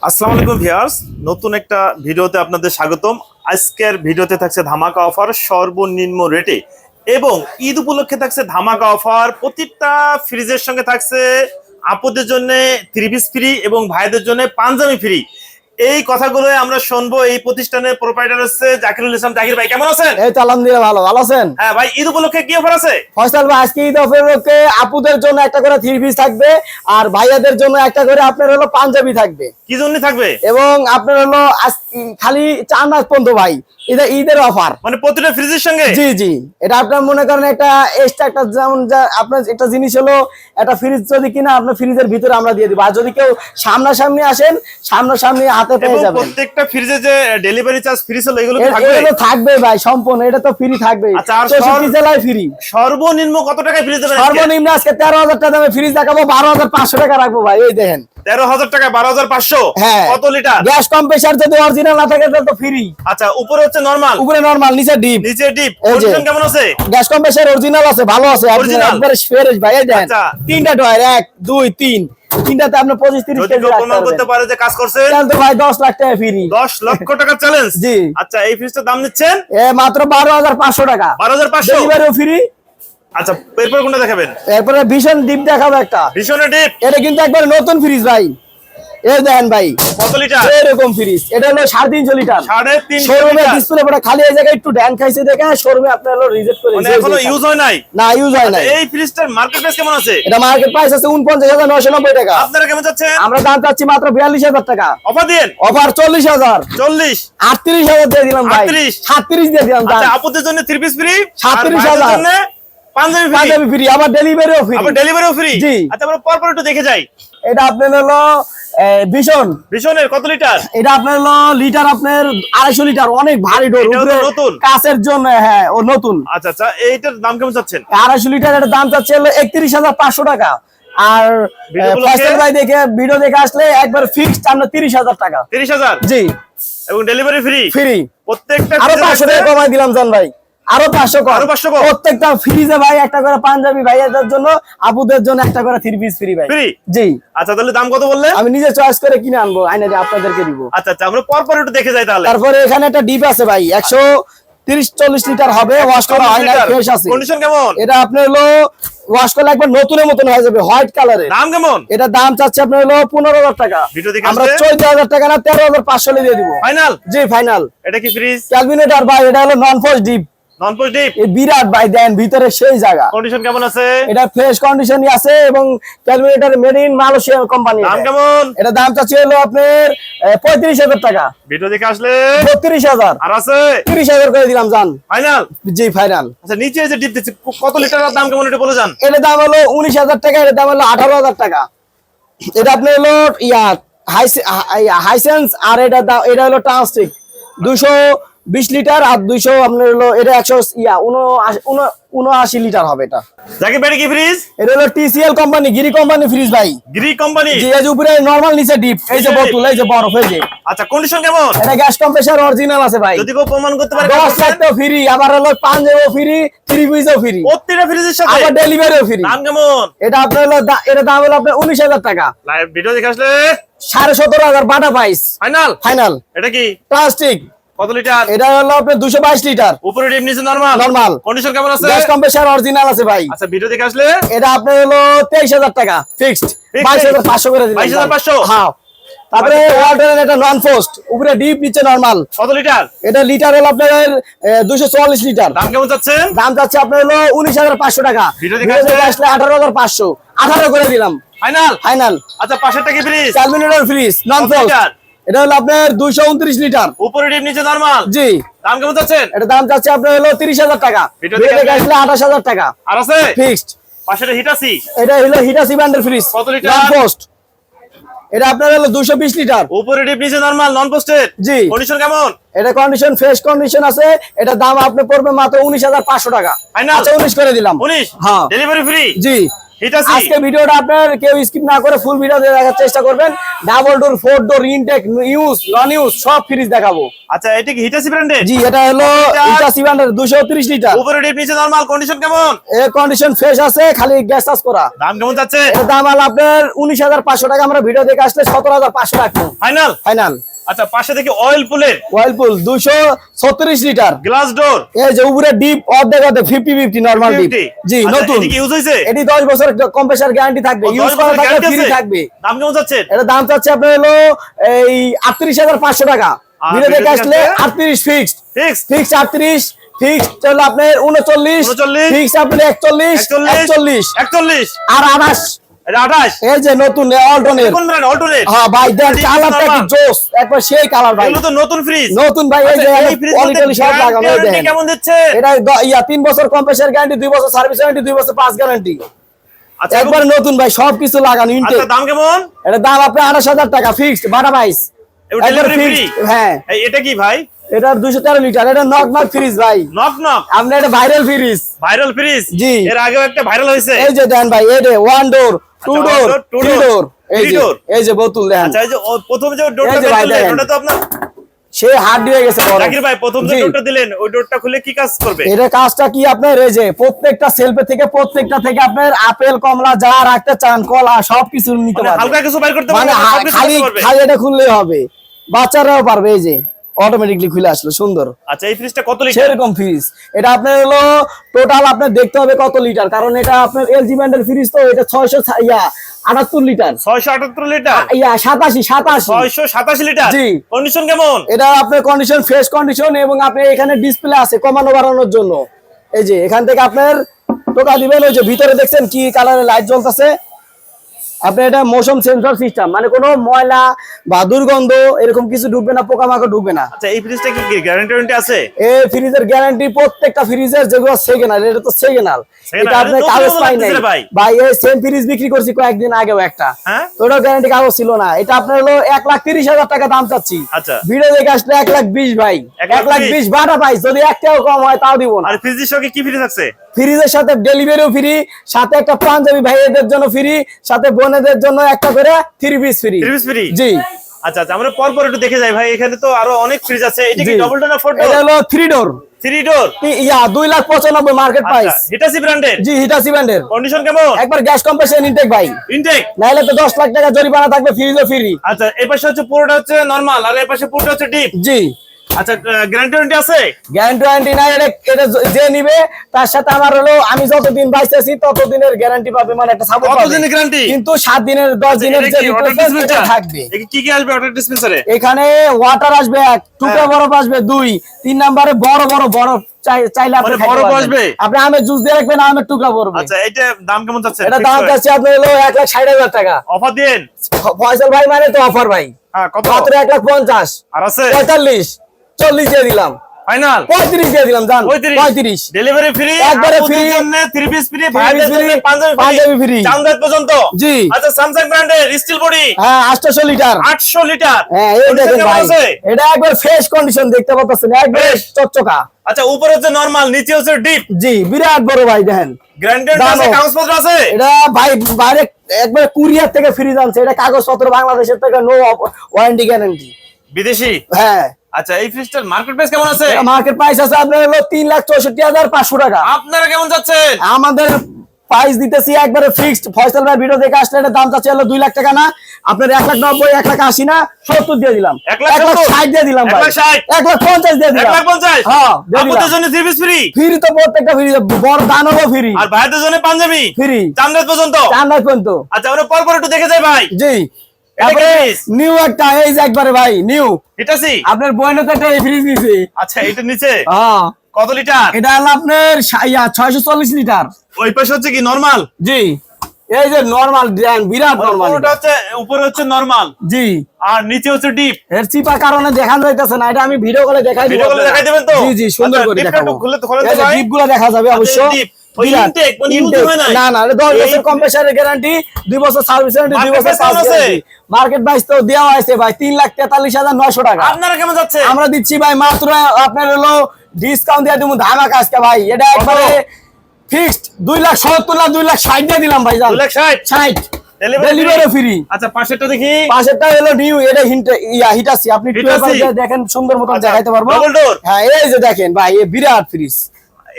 আসসালামু আলাইকুম ভিউয়ার্স, নতুন একটা ভিডিওতে আপনাদের স্বাগতম। আজকের ভিডিওতে থাকছে ধামাকা অফার সর্বনিম্ন রেটে এবং ঈদ উপলক্ষে থাকছে ধামাকা অফার। প্রত্যেকটা ফ্রিজের সঙ্গে থাকছে আপুদের জন্য 3 পিস ফ্রি এবং ভাইদের জন্য পাঞ্জাবি ফ্রি। এই কথাগুলো আমরা শুনবো। এই প্রতিষ্ঠানের প্রোপাইটার হচ্ছে জাকিরুল ইসলাম। জাকির ভাই কেমন আছেন? এই তো আলহামদুলিল্লাহ ভালো আছেন? হ্যাঁ ভাই, ঈদ উপলক্ষে কি অফার আছে? ফয়সাল ভাই, আজকে ঈদ উপলক্ষে আপুদের জন্য একটা করে 3 পিস থাকবে আর ভাইয়াদের জন্য একটা করে আপনার হলো পাঞ্জাবি থাকবে। কি জন্য থাকবে? এবং আপনার হলো খালি 4 মাস পর্যন্ত ভাই এটা ঈদের অফার, মানে প্রতিটা ফ্রিজের সঙ্গে? জি জি। এটা আপনার মনে করেন একটা এক্সট্রা একটা যেমন আপনার একটা জিনিস হলো একটা ফ্রিজ যদি কিনা আপনার ফ্রিজের ভিতরে আমরা দিয়ে দিব। আর যদি কেউ সামনাসামনি আসেন সামনাসামনি হাতে পেয়ে যাবেন। প্রত্যেকটা ফ্রিজে যে ডেলিভারি চার্জ ফ্রি ছিল এগুলো কি থাকবে? এগুলো থাকবে ভাই সম্পূর্ণ, এটা তো ফ্রি থাকবে। আচ্ছা, আর 64 জেলায় ফ্রি। সর্বনিম্ন কত টাকায় ফ্রিজ দেবেন? সর্বনিম্ন আজকে 13,000 টাকা দামে ফ্রিজ দেখাবো, 12,500 টাকা রাখবো ভাই। এই দেখেন 13,000 টাকা 12,500। হ্যাঁ। কত লিটার? গ্যাস কম্প্রেসার যদি অরিজিনাল না থাকে তাহলে তো ফ্রি। আচ্ছা, উপরে হচ্ছে নরমাল, উপরে নরমাল, নিচে ডিপ। নিচে ডিপ। এই যে। কন্ডিশন কেমন আছে? গ্যাস কম্প্রেসার অরিজিনাল আছে, ভালো আছে, Original? একবারে ফ্রেশ ভাই। এই দেখেন আচ্ছা। তিনটা ডয়ার, 1 2 3, তিনটাতে আপনি 25-30 যদি কেজি কেউ রাখতে প্রমাণ করতে পারবেন। পারে যে কাজ করছে, তাহলে তো ভাই 10 লাখ টাকা ফ্রি। 10 লক্ষ টাকা চ্যালেঞ্জ। জি। আচ্ছা, এই ফ্রিজটার দাম নিচ্ছেন মাত্র 12,500 টাকা। 12,500। ডেলিভারিও ফ্রি। আচ্ছা, এরপর কোনটা দেখাবেন? এরপরে ভীষণ ডিপ দেখাবো একটা। ভীষণ ডিপ। এটা কিন্তু একবার নতুন ফ্রিজ ভাই। এই দেখেন ভাই কত লিটার? এরকম ফ্রিজ, এটা হলো 350 লিটার। 350 শোরুমে লিটার। ডিসপ্লে পড়া খালি এই জায়গায় একটু ড্যান খাইছে দেখে শোরুমে আপনার হলো রিজেক্ট করে মানে দিয়েছে। এখনো ইউজ হয় নাই? না, ইউজ হয় নাই। এই ফ্রিজটার মার্কেট প্রাইস কেমন আছে? এটা মার্কেট প্রাইস আছে 49,990 টাকা। আপনারা কেমন যাচ্ছেন? আমরা দাম চাচ্ছি মাত্র 42,000 টাকা। অফার দিন। অফার 40,000, 40, 38,000 দিয়ে দিলাম ভাই। 38, 37 দিয়ে দিলাম। আচ্ছা, আপুদের জন্য 3 পিস ফ্রি, 37,000 জন্য পাঞ্জাবি ফ্রি, পাঞ্জাবি ফ্রি, আবার ডেলিভারিও ফ্রি। আবার ডেলিভারিও ফ্রি। জি। আচ্ছা, আমরা পরপর একটু দেখে যাই। এটা আপনার হলো ভীষণ। ভীষণের কত লিটার? এটা আপনার হলো লিটার আপনার 250 লিটার, অনেক ভারী ডোর। এটাও তো নতুন? কাছের জন্য, হ্যাঁ ও নতুন। আচ্ছা আচ্ছা, এইটার দাম কেমন চাচ্ছেন? 250 লিটার এর দাম চাচ্ছে হলো 31,500 টাকা। আর ফয়সাল ভাই দেখে ভিডিও দেখে আসলে একবার ফিক্সড আমরা 30,000 টাকা। 30,000? জি। এবং ডেলিভারি ফ্রি? ফ্রি। প্রত্যেকটা আরো ফ্রিজে 500 টাকা থাকছে- কমাই দিলাম জান ভাই, আরো 500 কম। আরো 500 কম? প্রত্যেকটা ফ্রিজে ভাই একটা করে পাঞ্জাবি ভাইয়াদের জন্য, আপুদের জন্য একটা করে 3 পিস ফ্রি ভাই। ফ্রি? জি। আচ্ছা, তাহলে দাম কত বললেন? আমি নিজে চয়েস করে কিনে আনবো, আইনা দিয়ে আপনাদেরকে দিব। আচ্ছা আচ্ছা, আমরা পরপর একটু দেখে যাই তাহলে। তারপরে এখানে একটা ডিপ আছে ভাই, 130-40 লিটার হবে, ওয়াশ করা হয় না, ফ্রেশ আছে। কন্ডিশন কেমন? এটা আপনার হলো ওয়াশ করলে একবার নতুনের মতন হয়ে যাবে, হোয়াইট কালারের। দাম কেমন? এটা দাম চাচ্ছে আপনার হলো 15,000 টাকা। ভিডিও দেখে আমরা আসলে 14,000 টাকা না 13,500 দিয়ে দিব। ফাইনাল? জি ফাইনাল। এটা কি ফ্রিজ? ক্যালকুলেটর ভাই, এটা হলো নন ফোর্স ডিপ। নন পোস্ট ডিপ? এই বিরাট ভাই দেন ভিতরে সেই জায়গা। কন্ডিশন কেমন আছে? এটা ফ্রেশ কন্ডিশনই আছে এবং calculator made in Malaysia company. দাম কেমন? এটা দাম চাচ্ছে হলো আপনার 35,000 টাকা। ভিডিও দেখে আসলে 32,000, আর আছে 30,000 করে দিলাম জান। ফাইনাল? জি ফাইনাল। আচ্ছা, নিচে এই যে ডিপ দিচ্ছি, কত লিটার দাম কেমন এটা বলে যান? এটার দাম হলো 19,000 টাকা, এটার দাম হলো 18,000 টাকা। এটা আপনার হলো হাইসেন্স, আর এটা হলো ট্রান্সটিক 220 লিটার, আর 200 আপনার হলো এটা 179 লিটার হবে। এটা জাকির ভাই কি ফ্রিজ? এটা হলো TCL company, Gree company fridge ভাই। Gree company? জি। এই যে উপরে নরমাল, নিচে ডিপ, এই যে বোতল, এই যে বরফ, এই যে। আচ্ছা, কন্ডিশন কেমন? এটা গ্যাস কম্প্রেসার অরিজিনাল আছে ভাই। যদি কেউ প্রমাণ করতে পারে 10 লাখ ফ্রি, আবার হলো পাঞ্জাবিও ফ্রি, 3 পিসও ফ্রি, প্রত্যেকটা ফ্রিজের সাথে আবার ডেলিভারিও ফ্রি। দাম কেমন? এটা আপনার হলো এটা দাম হলো আপনার 19,000 টাকা। লাইভ ভিডিও দেখে আসলে 17,500 বাটা প্রাইস ফাইনাল? ফাইনাল। এটা কি প্লাস্টিক। কত লিটার? এটা হলো আপনার 222 লিটার। উপরে ডিপ, নিচে নরমাল? নরমাল। কন্ডিশন কেমন আছে? গ্যাস কম্প্রেসার অরিজিনাল আছে ভাই। আচ্ছা, ভিডিও দেখে আসলে এটা আপনার হলো 23,000 টাকা ফিক্সড, 22,500 করে দিলাম। 22,500? হ্যাঁ। তারপরে ওয়াটার এটা নন ফোস্ট, উপরে ডিপ, নিচে নরমাল। কত লিটার? এটা লিটার হলো আপনার 244 লিটার। দাম কেমন যাচ্ছেন? দাম যাচ্ছে আপনার হলো 19,500 টাকা। ভিডিও দেখে ভিডিও দেখে আসলে 18,500, 18 করে দিলাম ফাইনাল? ফাইনাল। আচ্ছা, পাশেরটা কি ফ্রিজ? ক্যালকুলেটর ফ্রিজ নন কত ফোস্ট। লিটার? এটা হলো আপনার 229 লিটার। উপরে ডিপ, নিচে নরমাল? জি। দাম কেমন যাচ্ছেন? এটা দাম যাচ্ছে আপনার হলো 30,000 টাকা। ভিডিও ভিডিও দেখে দেখে আসলে 28,000 টাকা আর আছে? ফিক্সড। পাশেরটা হিটাসি? এটা হলো হিটাসি ব্র্যান্ডের ফ্রিজ। কত লিটার? নন পোস্ট। এটা আপনার হলো 220 লিটার। উপরে ডিপ, নিচে নরমাল, নন পোস্টেড? জি। কন্ডিশন কেমন? এটা কন্ডিশন ফ্রেশ কন্ডিশন আছে। এটা দাম আপনি পড়বে মাত্র 19,500 টাকা। ফাইনাল? আচ্ছা 19 করে দিলাম। 19? হ্যাঁ। Delivery free? জি। হিটাচি। আজকে ভিডিওটা আপনার কেউ স্কিপ না করে ফুল ভিডিও দেখার চেষ্টা করবেন। ডাবল ডোর, 4 ডোর, ইনটেক, ইউজ, নন ইউজ সব ফ্রিজ দেখাবো। আচ্ছা এটা কি হিটাচি ব্র্যান্ডের? জি, এটা হলো হিটাচি ব্র্যান্ডের 230 লিটার। উপরে ডিপ নিচে নরমাল, কন্ডিশন কেমন? এর কন্ডিশন ফ্রেশ আছে, খালি গ্যাস চার্জ করা। দাম কেমন যাচ্ছে? এর দাম হলো আপনার 19,500 টাকা। আমরা ভিডিও দেখে আসলে 17,500 টাকা ফাইনাল। ফাইনাল। আচ্ছা পাশে দেখি অয়েল পুলের ওয়াইলপুল 236 লিটার। Glass door. এই যে উপরে ডিপ অর্ধেক অর্ধেক 50-50 নরমাল ডিপ। জি, নতুন। এদিকে ইউজ হইছে? এটি 10 বছর কম্প্রেসার গ্যারান্টি থাকবে, ইউজ করা থাকলে ফ্রি থাকবে। দাম কেমন যাচ্ছে? এটা দাম চাচ্ছে আপনার হলো এই 38,500 টাকা। আর ভিডিও দেখে ভিডিও আসলে দেখে 38 ফিক্সড, ফিক্স ফিক্স 38, ফিক্সড হলো আপনার 39, 39, ফিক্স আপনার 41, 41 41 আর 28। এটা 28। এই যে নতুন অল্টনের। কোন ব্র্যান্ড? অল্টারনেট। হ্যাঁ ভাই, দেন কালারটা কি জোস, একবার সেই কালার ভাই। এগুলো তো নতুন ফ্রিজ। নতুন ভাই, এই যে এই ফ্রিজ কোয়ালিটি সব লাগানো, এই দেখেন। কেমন দিচ্ছে? এটা 3 বছর কম্প্রেসার গ্যারান্টি, 2 বছর সার্ভিস ওয়ারেন্টি, 2 বছর পাস গ্যারান্টি। আচ্ছা একবার নতুন ভাই, সবকিছু লাগানো ইনটেক। আচ্ছা দাম কেমন? এটা দাম আপনার 28,000 টাকা ফিক্সড, 12 22 এবার একবার ডেলিভারি ফ্রি। ফিক্সড। হ্যাঁ, এই এটা কি ভাই? এটা 213 লিটার। এটা নক নক ফ্রিজ ভাই, নক নক আপনি এটা ভাইরাল ফ্রিজ। Viral fridge. জি। এর আগেও একটা ভাইরাল হয়েছে। এই যে দেন ভাই, এই যে 1 ডোর, 2 আচ্ছা, ডোর, 1 door, 2 3 door, ডোর। এই 3 যে door। এই যে বোতল দেন। আচ্ছা এই যে প্রথম যে ডোরটা এই যে ভাই দিলেন দেখেন। ওটা তো আপনার সে হার্ড হয়ে গেছে বড়। জাকির ভাই প্রথম যে জি। ডোরটা দিলেন ওই ডোরটা খুলে কি কাজ করবে? এটা কাজটা কি আপনার, এই যে প্রত্যেকটা সেলফে থেকে প্রত্যেকটা থেকে আপনার আপেল কমলা যা রাখতে চান, কলা সবকিছু নিতে মানে পারবেন। হালকা কিছু বাইর করতে মানে পারবে, সবকিছু খালি করতে পারবে। খালি এটা খুললেই হবে, বাচ্চারাও পারবে। এই যে অটোমেটিকলি খুলে আসলো সুন্দর। আচ্ছা এই ফ্রিজটা কত লিটার? সেরকম ফ্রিজ এটা আপনার হলো টোটাল আপনার দেখতে হবে কত লিটার, কারণ এটা আপনার এলজি ব্র্যান্ডের ফ্রিজ তো। এটা 678 লিটার, 678 লিটার, 87 687 লিটার। জি। কন্ডিশন কেমন? এটা আপনার কন্ডিশন ফ্রেশ কন্ডিশন, এবং আপনি এখানে ডিসপ্লে আছে কমানো বাড়ানোর জন্য। এই যে এখান থেকে আপনার টোকা দিবেন, ওই যে ভিতরে দেখছেন কি কালারের লাইট জ্বলতেছে। আপনি এটা মোশন সেন্সর সিস্টেম, মানে কোনো ময়লা বা দুর্গন্ধ এরকম কিছু ঢুকবে না, পোকামাকড় ঢুকবে না। আচ্ছা এই ফ্রিজটা কি গ্যারান্টি ওয়ারেন্টি আছে? এই ফ্রিজের গ্যারান্টি প্রত্যেকটা ফ্রিজের যেগুলো সেকেন্ডাল, এটা তো সেকেন্ডাল। এটা আপনি এটা কাগজ নতুন পাই লাগতেছে নাই রে ভাই। ভাই। এই সেম ফ্রিজ বিক্রি করছি কয়েকদিন আগেও একটা, হ্যাঁ? তো ওটার গ্যারান্টি কাগজ ছিল না। এটা আপনার হলো 1,30,000 টাকা দাম চাচ্ছি। আচ্ছা। ভিডিও দেখে আসলে 1,20,000 ভাই, 1,20,000 1,20,000 বাটা পাই। যদি একটাও কম হয় তাও দিব না। আর ফ্রিজের সঙ্গে কি ফ্রিজ আছে? ফ্রিজের সাথে ডেলিভারিও ফ্রি, সাথে একটা পাঞ্জাবি ভাইদের জন্য ফ্রি, সাথে বোনেদের জন্য একটা করে 3 পিস ফ্রি। 3 piece free. জি। আচ্ছা আচ্ছা আমরা পর একটু দেখে যাই ভাই, এখানে তো আরো অনেক ফ্রিজ আছে। এটা কি জি। ডাবল ডোর না 4 এটা ডোর? হলো 3 ডোর। 3 ডোর। 2,95,000 মার্কেট প্রাইস। আচ্ছা হিটাচি ব্র্যান্ডের। জি, হিটাচি ব্র্যান্ডের। কন্ডিশন কেমন? একবার গ্যাস কম্প্রেসার ইনটেক ভাই, ইনটেক। নাইলে তো 10 লাখ টাকা জরিমানা থাকবে, ফ্রিজও ফ্রি। আচ্ছা এই পাশে হচ্ছে পুরোটা হচ্ছে নরমাল, আর এই পাশে পুরোটা হচ্ছে ডিপ। জি। আচ্ছা গ্যারান্টি ওয়ারেন্টি আছে? গ্যারান্টি ওয়ারেন্টি নাই। এটা যে নিবে তার সাথে আমার হলো, আমি যতদিন বাইতেছি ততদিনের গ্যারান্টি পাবে, মানে একটা সাপোর্ট কত পাবে। দিনের গ্যারান্টি? কিন্তু 7 দিনের 10 দিনের যে রিপ্লেসমেন্ট এটা থাকবে। কি কি আসবে ওয়াটার ডিসপেন্সারে? এখানে ওয়াটার আসবে 1, টুকরা বরফ আসবে 2, 3 নম্বরে বড় বড় বরফ চাইলে আপনি মানে খাইতে বরফ পারবেন। আসবে? আপনি আমের জুস দিয়ে রাখবেন, আমের টুকরা পড়বে। আচ্ছা এটা দাম কেমন যাচ্ছে? এটা দাম আছে আপনার হলো 1,60,000 টাকা। অফার দেন। ফয়সাল ভাই মানে তো অফার ভাই। হ্যাঁ কত? মাত্র 1,50,000, আর আছে 45, 40 দিয়ে দিলাম, ফাইনাল 35 দিয়ে দিলাম, জান 35। ডেলিভারি ফ্রি, একবারে free। 3 piece free, piece free, panjabi free। চান্দাত পর্যন্ত। জি। আচ্ছা স্যামসাং ব্র্যান্ডের স্টিল বডি হ্যাঁ 800 লিটার। 800 লিটার। হ্যাঁ এই দেখেন কেমন ভাই, আছে? এটা একবার ফ্রেশ কন্ডিশন দেখতে পাচ্ছেন, একবার Fresh। চকচকা। আচ্ছা উপরে হচ্ছে নরমাল, নিচে হচ্ছে ডিপ। জি, বিরাট বড় ভাই দেখেন। গ্যারান্টি আছে, দামও। কাগজপত্র আছে? এটা ভাই বাইরে একবার কুরিয়ার থেকে ফ্রি আনছে। এটা কাগজপত্র বাংলাদেশের থেকে নো ওয়ারেন্টি গ্যারান্টি। বিদেশি। হ্যাঁ। আচ্ছা এই ফ্রিজটার মার্কেট প্রাইস কেমন আছে? মার্কেট প্রাইস আছে আপনার হলো 3,64,500 টাকা। আপনারা কেমন যাচ্ছেন? আমাদের প্রাইস দিতেছি একবারে ফিক্সড। ফয়সাল ভাই ভিডিও দেখে আসলে এটা দাম চাচ্ছে হলো 2 লাখ টাকা না, আপনার 1,90,000, 1,80,000 না, 70 দিয়ে দিলাম, 1,60,000 দিয়ে দিলাম ভাই, 1,60,000, 1,50,000 দিয়ে দিলাম, 1,50,000। হ্যাঁ দিয়ে আপনাদের দিলাম। জন্য 3 পিস ফ্রি। ফ্রি তো প্রত্যেকটা ফ্রি, বড় দানও ফ্রি, আর ভাইদের জন্য পাঞ্জাবি ফ্রি চান্দাত পর্যন্ত। 4 লাখ পর্যন্ত। আচ্ছা আমরা পর একটু দেখে যাই ভাই। জি। এটা কি তারপরে ফ্রিজ? নিউ একটা, এই যে একবারে ভাই নিউ, হিটাচি। আপনার বয়নো তো একটা ফ্রিজ নিছে। আচ্ছা এটা নিচে হ্যাঁ কত লিটার? এটা হলো আপনার 640 লিটার। ওই পাশে হচ্ছে কি নরমাল? জি, এই যে নরমাল, বিরাট নরমাল। পুরোটা হচ্ছে উপরে হচ্ছে নরমাল, জি। আর নিচে হচ্ছে ডিপ। এর চিপা কারণে দেখানো যাইতেছে না, এটা আমি ভিডিও কলে দেখাই দিব। ভিডিও কলে দেখাই দিবেন তো? জি জি, সুন্দর আচ্ছা, করে ডিপটা দেখাবো। একটু খুলে তো খোলেন তো এই যে ভাই। ডিপগুলো দেখা যাবে অবশ্য। ডিপ ওই বিরাট। ইনটেক মানে ইউজ Intake, হয় না। না না, এটা 10 এই বছর কম্প্রেসারের গ্যারান্টি, 2 বছর সার্ভিস ওয়ারেন্টি, 2 Market বছর price পাস কেমন আছে? গ্যারান্টি। মার্কেট প্রাইস তো দেওয়া আছে ভাই 3,43,900 টাকা। আপনারা কেমন যাচ্ছে? আমরা দিচ্ছি ভাই মাত্র আপনার হলো ডিসকাউন্ট দিয়ে দেবো ধামাকা আজকে ভাই। এটা একবারে ফিক্সড 2,70,000 2,60,000 দিয়ে দিলাম ভাই জান। 2,60,000 ডেলিভারি ডেলিভারি ফ্রি। আচ্ছা পাশেরটা দেখি। পাশেরটা হলো নিউ, এটা হিটাসি। আপনি হিটাচি। দেখেন সুন্দর মতন আচ্ছা, দেখাইতে পারবো। Double door. হ্যাঁ এই যে দেখেন ভাই, এই বিরাট ফ্রিজ।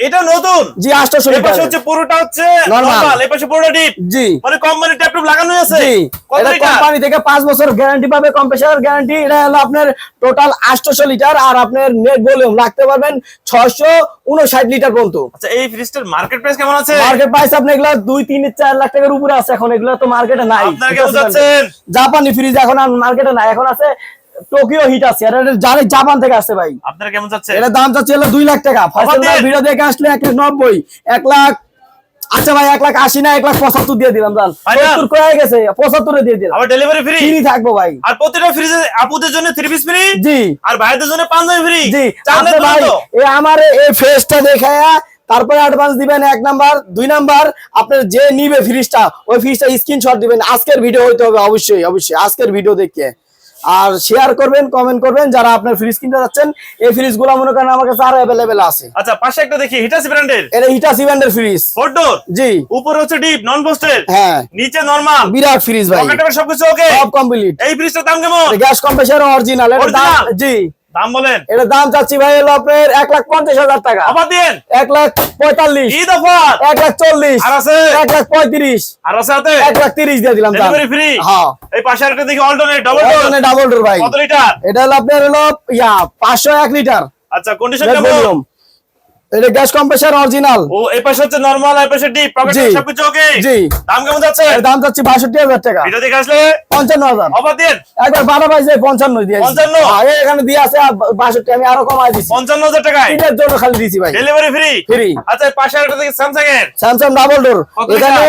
এটা নতুন। জি 800 এই পাশে লিটার। হচ্ছে পুরোটা হচ্ছে Normal। নরমাল, এই পাশে পুরোটা ডিপ। জি মানে কোম্পানি ট্যাপ লাগানো আছে। জি, কত এটা লিটার? কোম্পানি থেকে 5 বছর গ্যারান্টি পাবে, কম্প্রেসার গ্যারান্টি। এটা হলো আপনার টোটাল 800 লিটার, আর আপনার নেট ভলিউম রাখতে পারবেন 659 লিটার পর্যন্ত। আচ্ছা এই ফ্রিজটার মার্কেট প্রাইস কেমন আছে? মার্কেট প্রাইস আপনি এগুলো 2-3-4 লাখ টাকার উপরে আছে এখন। এগুলো তো মার্কেটে নাই। আপনারা কেমন যাচ্ছেন? জাপানি ফ্রিজ এখন আর মার্কেটে নাই, এখন আছে টোকিও হিটাচি। আর এটা জাপান থেকে আসছে ভাই। আপনারা কেমন যাচ্ছেন? এটা দাম চাচ্ছে হলো 2 লাখ টাকা। ফার্স্ট দিয়ে। ভিডিও দেখে আসলে 1,90,000 1 লাখ। আচ্ছা ভাই 1,80,000 না 1,75,000 দিয়ে দিলাম জান। Final? 70 কয়ে গেছে, 75 এ দিয়ে দিলাম। আবার ডেলিভারি ফ্রি। ফ্রি থাকবো ভাই। আর প্রতিটা ফ্রিজে আপুদের জন্য 3 পিস ফ্রি। জি আর ভাইদের জন্য পাঞ্জাবি ফ্রি। জি। চাইলে আপনি ভাই তো এই আমার এই ফেসটা দেখায়া তারপরে অ্যাডভান্স দিবেন 1 নাম্বার। 2 নাম্বার আপনার যে নিবে ফ্রিজটা, ওই ফ্রিজটা স্ক্রিনশট দিবেন। আজকের ভিডিও হইতে হবে অবশ্যই অবশ্যই, আজকের ভিডিও দেখে। আর শেয়ার করবেন, কমেন্ট করবেন যারা আপনার ফ্রিজ কিনতে যাচ্ছেন। এই ফ্রিজগুলো মনে করেন আমার কাছে আরো अवेलेबल আছে। আচ্ছা পাশে একটা দেখি হিটাচি ব্র্যান্ডের এটা হিটাচি ব্র্যান্ডের ফ্রিজ। 4 ডোর। জি উপরে হচ্ছে ডিপ নন পোস্টেড, হ্যাঁ নিচে নরমাল। বিরাট ফ্রিজ ভাই, পকেটে সবকিছু ওকে। সব কমপ্লিট। এই ফ্রিজটার দাম কেমন? Gas compressor original. এটা দাম Original? জি দাম বলেন। এটা দাম চাচ্ছি ভাই হলো আপনার 1,50,000 টাকা। অফার দেন। 1,45,000 ঈদ অফার। 1,40,000 আর আছে? 1,35,000 আর আছে হাতে? 1,30,000 দিয়ে দিলাম দাম। Delivery free. হ্যাঁ এই পাশে একটা দেখি অল্টারনেট ডাবল ডোর। ওখানে ডাবল ডোর ভাই। কত লিটার? এটা হলো আপনার হলো 501 লিটার। আচ্ছা কন্ডিশন নেট কেমন? ভলিউম। এটা গ্যাস কম্প্রেসার অরিজিনাল। ও এই পাশে হচ্ছে নরমাল, এই পাশে ডিপ, পকেটে জি। সবকিছু ওকে। জি দাম কেমন যাচ্ছে? এর দাম চাচ্ছি 62,000 টাকা। ভিডিও দেখে আসলে 55,000 অফার দেন। একবার 12 পাইছে 55 দিয়ে 55? আগে এখানে দিয়ে আছে 62, আমি আরো কমাই দিছি। 55,000 টাকায় এটার জন্য খালি দিছি ভাই। Delivery free. ফ্রি। আচ্ছা এই পাশে একটা দেখি স্যামসাং এর স্যামসাং ডাবল ডোর। কত এখানে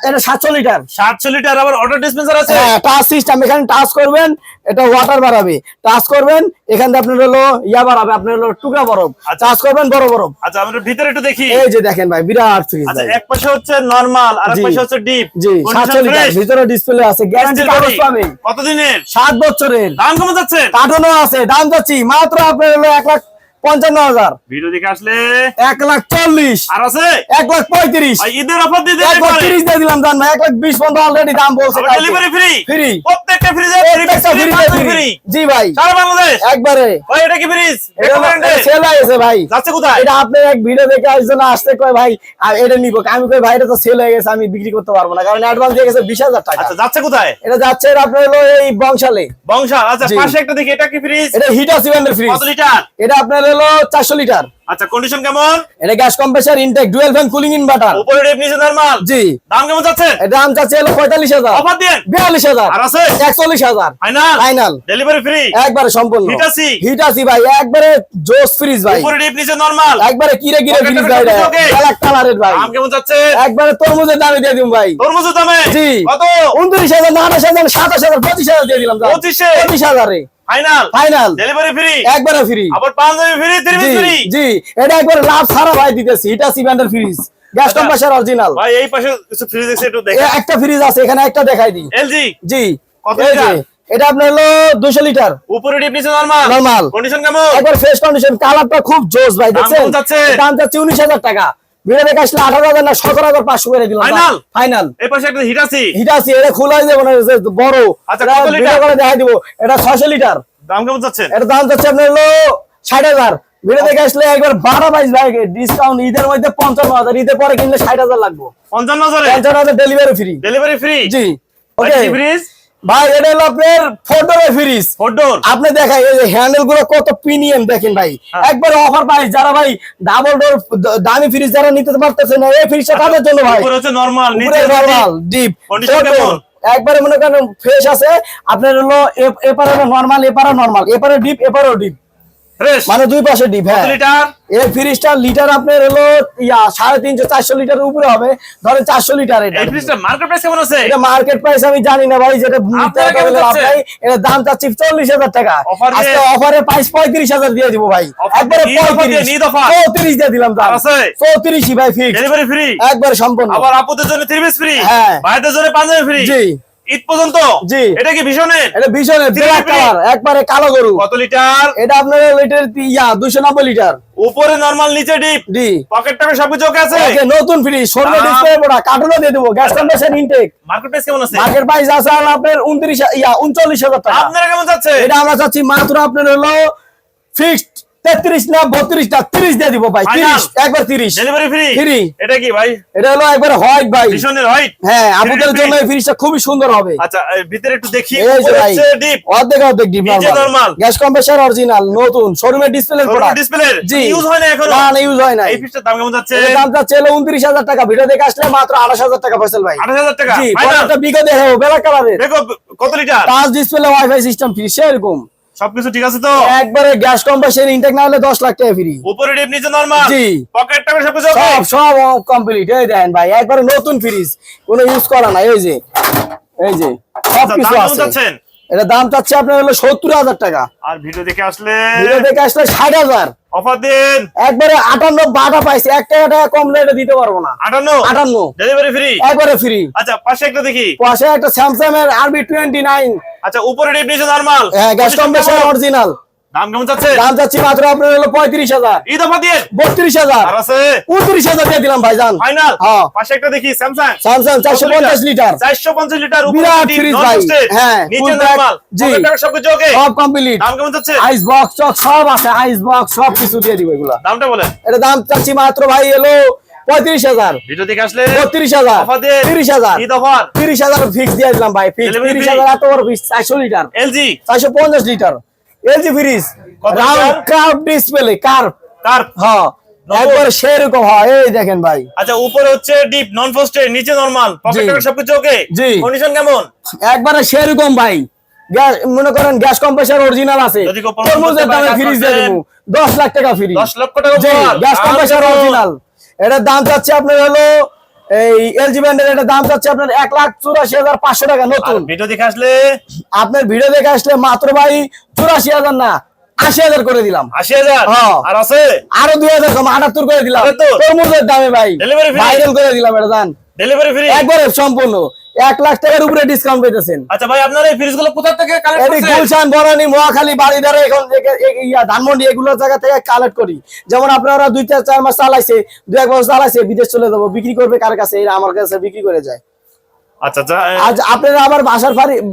এটা 700 লিটার। 700 লিটার। আবার অটো ডিসপেন্সার আছে। হ্যাঁ টাচ সিস্টেম। এখানে টাচ করবেন, এটা ওয়াটার বাড়াবে। টাচ করবেন, এখান থেকে আপনার হলো ইয়া বাড়াবে, আপনার হলো টুকরা বরফ। টাচ করবেন বড় বরফ। আচ্ছা আমরা ভিতরে একটু দেখি। এই যে দেখেন ভাই বিরাট ফ্রিজ আচ্ছা ভাই। এক পাশে হচ্ছে নরমাল আর এক জি। পাশে হচ্ছে ডিপ। জি 700 লিটার ভিতরে ডিসপ্লে আছে, গ্যারান্টি কাগজ পাবেন কতদিনের? 7 বছরের। দাম কেমন যাচ্ছে? কার্টুনও আছে। দাম যাচ্ছি মাত্র আপনার হলো 1,55,000। ভিডিও দেখে আসলে 1,40,000 আর আছে 1,35,000 আর ঈদের অফার দিয়ে দেন। 1,30,000 দিয়ে দিলাম জান ভাই। 1,20,000 পর্যন্ত অলরেডি দাম বলছে। Delivery free. ফ্রি। প্রত্যেকটা ফ্রিজে ফ্রি। জি ভাই সারা বাংলাদেশ। একবারে। ভাই এটা কি ফ্রিজ? এটা সেল হয়ে গেছে ভাই। যাচ্ছে কোথায়? এটা আপনি এক ভিডিও দেখে আসছেন, আসতে কয় ভাই আর এটা নিব। আমি কই ভাই এটা তো সেল হয়ে গেছে, আমি বিক্রি করতে পারবো না, কারণ অ্যাডভান্স দিয়ে গেছে 20,000 টাকা। আচ্ছা যাচ্ছে কোথায়? এটা যাচ্ছে আপনার হলো এই বংশালে। বংশাল। আচ্ছা জি। পাশে একটা দেখি এটা কি ফ্রিজ? এটা হিটাচি ব্র্যান্ডের ফ্রিজ। কত লিটার? এটা আপনার হলো 400 লিটার। আচ্ছা কন্ডিশন কেমন? এটা gas compressor intake dual fan cooling inverter. উপরে ডিপ নিচে নরমাল। জি দাম কেমন যাচ্ছে? এর দাম চাচ্ছে হলো 45,000 অফার দেন। 42,000 আর আছে 41,000 ফাইনাল। ফাইনাল। Delivery free. একবারে সম্পূর্ণ হিটাচি। হিটাচি ভাই, একবারে জোস ফ্রিজ ভাই। উপরে ডিপ নিচে নরমাল। একবারে কিরে কিরে পকেটে ফ্রিজ ভাই। পকেটে ওকে। ব্ল্যাক কালারের ভাই। দাম কেমন যাচ্ছে? একবারে তরমুজের দামে দিয়ে দিম ভাই। তরমুজের দামে? জি। কত? 29,000 28,000 27,000 25,000 দিয়ে দিলাম। 25,000 25,000 ফাইনাল। ফাইনাল। Delivery free. একবারে ফ্রি। আবার পাঞ্জাবি ফ্রি, 3 জি পিস ফ্রি। জি এটা একবারে লাভ ছাড়া ভাই দিতেছি। হিটাচি ব্র্যান্ডের ফ্রিজ গ্যাস আচ্ছা। Compressor original. ভাই এই পাশে কিছু ফ্রিজ আছে একটু দেখেন। একটা ফ্রিজ আছে এখানে, একটা দেখাই দিই। এলজি জি কত এই যে, লিটার? এটা আপনার হলো 200 লিটার। উপরে ডিপ নিচে নরমাল। নরমাল। কন্ডিশন কেমন? একবার ফ্রেশ কন্ডিশন, কালারটা খুব জোস ভাই। দাম দেখছেন কেমন যাচ্ছে? দাম যাচ্ছে 19,000 টাকা। ভিডিও দেখে আসলে 18,000 না 17,500 করে দিলাম। Final? ফাইনাল। এই পাশে একটা হিটাচি। হিটাচি এটা খোলাই যাবে না, যে বড়। আচ্ছা, এটা কত লিটার? ভিডিও করে দেখাই দিব। এটা 600 লিটার। দাম কেমন যাচ্ছে? এর দাম যাচ্ছে আপনার হলো 60,000। ভিডিও দেখে আসলে একবার 12 বাইশ ভাই ডিসকাউন্ট। ঈদের মধ্যে 55,000, ঈদের পরে কিনলে 60,000 লাগবে। 55,000 55,000 ডেলিভারি ফ্রি। Delivery free. জি ওকে ওকে ফ্রিজ ভাই। এটা হলো আপনার 4 ডোরের ফ্রিজ। 4 ডোর। আপনি দেখাই এই যে হ্যান্ডেল গুলো কত প্রিমিয়াম দেখেন ভাই। হ্যাঁ। একবার অফার প্রাইস। যারা ভাই ডাবল ডোর দামি ফ্রিজ যারা নিতে পারতেছে না, এই ফ্রিজটা তাদের জন্য ভাই। উপরে হচ্ছে নরমাল, উপরে নিচে নরমাল ডিপ Condition কেমন? একবারে মনে করেন ফ্রেশ আছে। আপনার হলো এপারে নরমাল, এপারে নরমাল, এপারে ডিপ, এপারেও ডিপ, ফ্রেশ। মানে দুই পাশে ডিপ। কত হ্যাঁ লিটার? এই ফ্রিজটা লিটার আপনার হলো 350 400 লিটারের উপরে হবে। ধরেন 400 লিটার। এটা এই ফ্রিজটার মার্কেট প্রাইস কেমন আছে? এটা মার্কেট প্রাইস আমি জানি না ভাই, যেটা আপনারা কেমন যাচ্ছে? এটা দাম চাচ্ছি 40,000 টাকা। Offer দিয়ে? আজকে অফারে প্রাইস 35,000 দিয়ে দিব ভাই। Offer একবারে দিয়ে, offer দিয়ে, 35 নিদ offer। 34 দিয়ে দিলাম দাম। আর আছে? 34 ভাই ফিক্স। Delivery free. একবারে সম্পূর্ণ। আবার আপুদের জন্য 3 পিস ফ্রি। হ্যাঁ। ভাইদের জন্য পাঞ্জাবি ফ্রি। জি ঈদ পর্যন্ত। জি। এটা কি ভীষণের? এটা ভীষণের ব্ল্যাক কালার, একবারে কালো গরু। কত লিটার? এটা আপনার লিটার 290 লিটার। উপরে নরমাল, নিচে ডিপ, জি। পকেট টাকা সবকিছু ওকে আছে। ওকে, নতুন ফ্রি, সরবে দাম? ডিসপ্লে বড়, কার্টুনও দিয়ে দেবো, gas compressor intake. Market price কেমন আছে? মার্কেট প্রাইস আছে আপনার 39,000 টাকা। আপনারা কেমন যাচ্ছে? এটা আমরা চাচ্ছি মাত্র আপনার হলো ফিক্সড 33 না 32 না 30 দিয়ে দিব ভাই। 30, একবার 30 ডেলিভারি ফ্রি। ফ্রি। এটা কি ভাই? এটা হলো একবার হোয়াইট ভাই। ভীষণের হোয়াইট। হ্যাঁ, আপনাদের Delivery জন্য free। এই ফ্রিজটা খুবই সুন্দর হবে। আচ্ছা, ভিতরে একটু দেখি। এই যে উপরে ভাই, হচ্ছে ডিপ, অর্ধেক ডিপ নিচে normal, normal. Gas compressor original, নতুন শোরুমের ডিসপ্লে প্রোডাক্ট। ডিসপ্লে জি। ইউজ হয় না এখনো? না, ইউজ হয় না। এই ফিশটার দাম কেমন যাচ্ছে? এর দাম যাচ্ছে 29,000 টাকা। ভিডিও দেখে আসলে মাত্র 28,000 টাকা ফয়সাল ভাই। 28,000 টাকা। জি, ফাইনাল। একটা বিগো দেখাবো ব্ল্যাক কালারের। দেখো কত litre? Touch display, wifi system free, সেরকম সবকিছু ঠিক আছে তো? একবারে গ্যাস কম্প্রেসার ইনটেক না হলে 10 লাখ টাকা ফ্রি। উপরে ডিপ, নিচে নরমাল। জি। পকেট টাকা সবকিছু ওকে। সব কমপ্লিট। এই দেন ভাই, একবারে নতুন ফ্রিজ, কোনো ইউজ করা না। এই যে সব আচ্ছা, কিছু দাম কেমন আছে। যাচ্ছেন? এটা দাম চাচ্ছে আপনার হলো 70,000 টাকা। আর ভিডিও দেখে আসলে ভিডিও দেখে আসলে 60,000। অফার দিন। একবারে 58 বাটা পাইছে, 1 টাকা কম রেটে দিতে পারবো না। 58 ডেলিভারি ফ্রি। একবারে ফ্রি। আচ্ছা, পাশে একটা দেখি। পাশে একটা স্যামসাং এর RB29, আচ্ছা, উপরে ডিপ, নিচে নরমাল। Gas compressor original. দাম কেমন যাচ্ছে? দাম চাচ্ছি মাত্র আপনার হলো 35,000। ঈদ অফার দিয়ে 32,000, আর আছে 29,000 দিয়ে দিলাম ভাইজান। ফাইনাল। হ্যাঁ। পাশে একটা দেখি স্যামসাং স্যামসাং 450 লিটার, 450 লিটার। উপরে বিরাট ডিপ, ফ্রিজ নন ভাই। রোস্টেড। হ্যাঁ, নিচে full black। নরমাল। জি। পকেট টাকা সবকিছু ওকে। সব কমপ্লিট। দাম কেমন যাচ্ছে? আইস বক্স চক সব আছে, আইস বক্স সব কিছু দিয়ে দিব এগুলা। দামটা বলেন। এটা দাম চাচ্ছি মাত্র ভাই হলো 35,000। ভিডিও দেখে আসলে 32,000, অফার দিয়ে 30,000, ঈদ অফার। 30,000 ফিক্স দিয়ে দিলাম ভাই। Fix Delivery free। 30,000 এত বড় ফিক্স। 400 litre, LG 450 litre LG fridge, কত round litre? Curve display, curve. Curve. হ্যাঁ, একবার সেরকম হয়। এই দেখেন ভাই, আচ্ছা, উপরে হচ্ছে ডিপ, নন ফ্রস্টেড, নিচে নরমাল, পকেট জি। টাকা সবকিছু ওকে। জি। কন্ডিশন কেমন? একবারে সেরকম ভাই। গ্যাস মনে করেন গ্যাস কম্প্রেসার অরিজিনাল আছে। যদি কেউ তরমুজের দামে কাজ ফ্রিজ দিয়ে করতেন, দেবো 10 লাখ টাকা ফ্রি। 10 লক্ষ টাকা জি, উপহার। গ্যাস আর কম্প্রেসার কেমন? অরিজিনাল। এটার দাম চাচ্ছে আপনার হলো এই এলজি ব্র্যান্ডের, এটার দাম চাচ্ছে আপনার 1,84,500 টাকা আর নতুন। ভিডিও দেখে আসলে আপনার ভিডিও দেখে আসলে মাত্র ভাই 84,000 না 80,000 করে দিলাম। 80,000। হ্যাঁ। আর আছে আরো 2,000 কম 78 করে দিলাম। 78? তরমুজের দামে ভাই Delivery free? ভাইরাল করে দিলাম। এটা দাম ডেলিভারি ফ্রি। একবারে সম্পূর্ণ 1 লাখ টাকার উপরে ডিসকাউন্ট পেতেছেন। আচ্ছা ভাই, আপনার এই ফ্রিজ গুলো কোথা থেকে কালেক্ট এটি করছেন? গুলশান, বনানী, মহাখালী, বাড়িধারা, এখন ধানমন্ডি এগুলো জায়গা থেকে কালেক্ট করি। যেমন আপনারা 2-4 মাস চালাইছে, 2-1 মাস চালাইছে, বিদেশ চলে যাবো, বিক্রি করবে কার কাছে? এরা আমার কাছে বিক্রি করে যায়। আচ্ছা আচ্ছা, আজ আপনারা আবার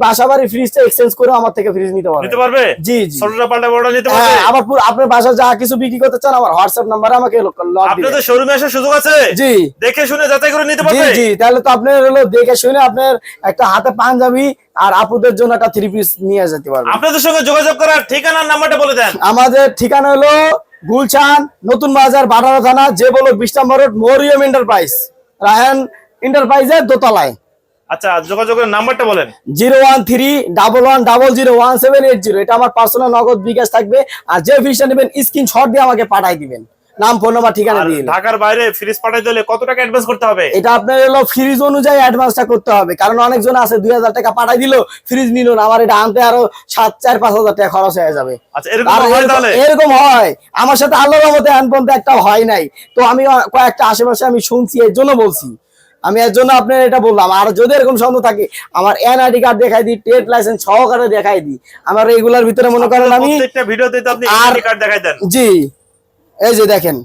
বাসা বাড়ি ফ্রিজটা এক্সচেঞ্জ করে আমার থেকে ফ্রিজ নিতে নিতে পারবেন। পারবে? জি জি। ছোটটা পাল্টা বড়টা নিতে পারবে? হ্যাঁ, আবার আপনার বাসা যা কিছু বিক্রি করতে চান আমার হোয়াটসঅ্যাপ নাম্বারে আমাকে লক আপনি দিবেন। তো শোরুমে আসার সুযোগ আছে। জি দেখে শুনে যাচাই করে নিতে জি পারবে। জি, তাহলে তো আপনার হলো দেখে শুনে আপনার একটা হাতে পাঞ্জাবি আর আপুদের জন্য একটা 3 পিস নিয়ে যেতে পারবেন। আপনাদের সঙ্গে যোগাযোগ করার ঠিকানার নাম্বারটা বলে দেন। আমাদের ঠিকানা হলো গুলশান নতুন বাজার, বাটারা থানা, যে বলো 20 নম্বর রোড, মরিয়ম এন্টারপ্রাইজ, রায়হান এন্টারপ্রাইজের দোতলায়। আচ্ছা, যোগাযোগের নাম্বারটা বলেন। 01311111780। এটা আমার পার্সোনাল নগদ বিকাশ থাকবে। আর যে ফিসটা নেবেন স্ক্রিনশট দিয়ে আমাকে পাঠাই দিবেন, নাম, ফোন নাম্বার, ঠিকানা আর দিয়ে দিবেন। ঢাকার বাইরে ফ্রিজ পাঠাইতে হলে কত টাকা অ্যাডভান্স করতে হবে? এটা আপনার হলো ফ্রিজ অনুযায়ী অ্যাডভান্সটা করতে হবে, কারণ অনেকজন আছে 2,000 টাকা পাঠাই দিল, ফ্রিজ নিল না, আমার এটা আনতে আরো 7-4-5,000 টাকা খরচ হয়ে যাবে। আচ্ছা, এরকম আর হয় তাহলে? এরকম হয় আমার সাথে, আল্লাহর রহমতে এখন পর্যন্ত একটা হয় নাই। তো আমি কয়েকটা আশেপাশে আমি শুনছি, এর জন্য বলছি। আমি এর জন্য আপনার এটা বললাম। আর যদি এরকম সন্দেহ থাকে আমার এনআইডি কার্ড দেখাই দিই, ট্রেড লাইসেন্স সহকারে দেখাই দিই। আমার এগুলার ভিতরে মনে করেন আমি প্রত্যেকটা ভিডিওতে তো আপনি আর- আইডি কার্ড দেখাই দেন। জি, এই যে দেখেন।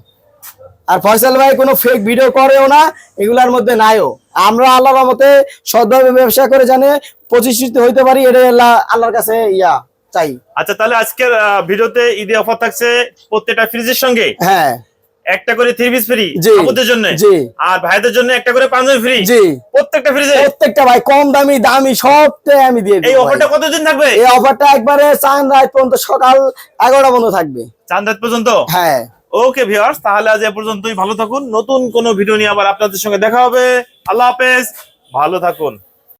আর ফয়সাল ভাই কোনো ফেক ভিডিও করেও না, এগুলার মধ্যে নাইও। আমরা আল্লাহর রহমতে সৎভাবে ব্যবসা করে জানে প্রতিষ্ঠিত হইতে পারি, এটাই আল্লাহর কাছে চাই। আচ্ছা, তাহলে আজকের ভিডিওতে ঈদে অফার থাকছে প্রত্যেকটা ফ্রিজের সঙ্গে হ্যাঁ একটা করে 3 পিস ফ্রি জি। আপুদের জন্য, জি। আর ভাইদের জন্য একটা করে পাঞ্জাবি ফ্রি। জি, প্রত্যেকটা ফ্রিজে প্রত্যেকটা ভাই কম দামি দামি সবটাই আমি দিয়ে দিই। এই অফারটা কতদিন থাকবে? এই অফারটা একবারে চান রাত পর্যন্ত, সকাল 11টা পর্যন্ত থাকবে। চাঁদ রাত পর্যন্ত। হ্যাঁ। ওকে ভিউয়ার্স, তাহলে আজ এ পর্যন্তই। ভালো থাকুন। নতুন কোনো ভিডিও নিয়ে আবার আপনাদের সঙ্গে দেখা হবে। আল্লাহ হাফেজ, ভালো থাকুন।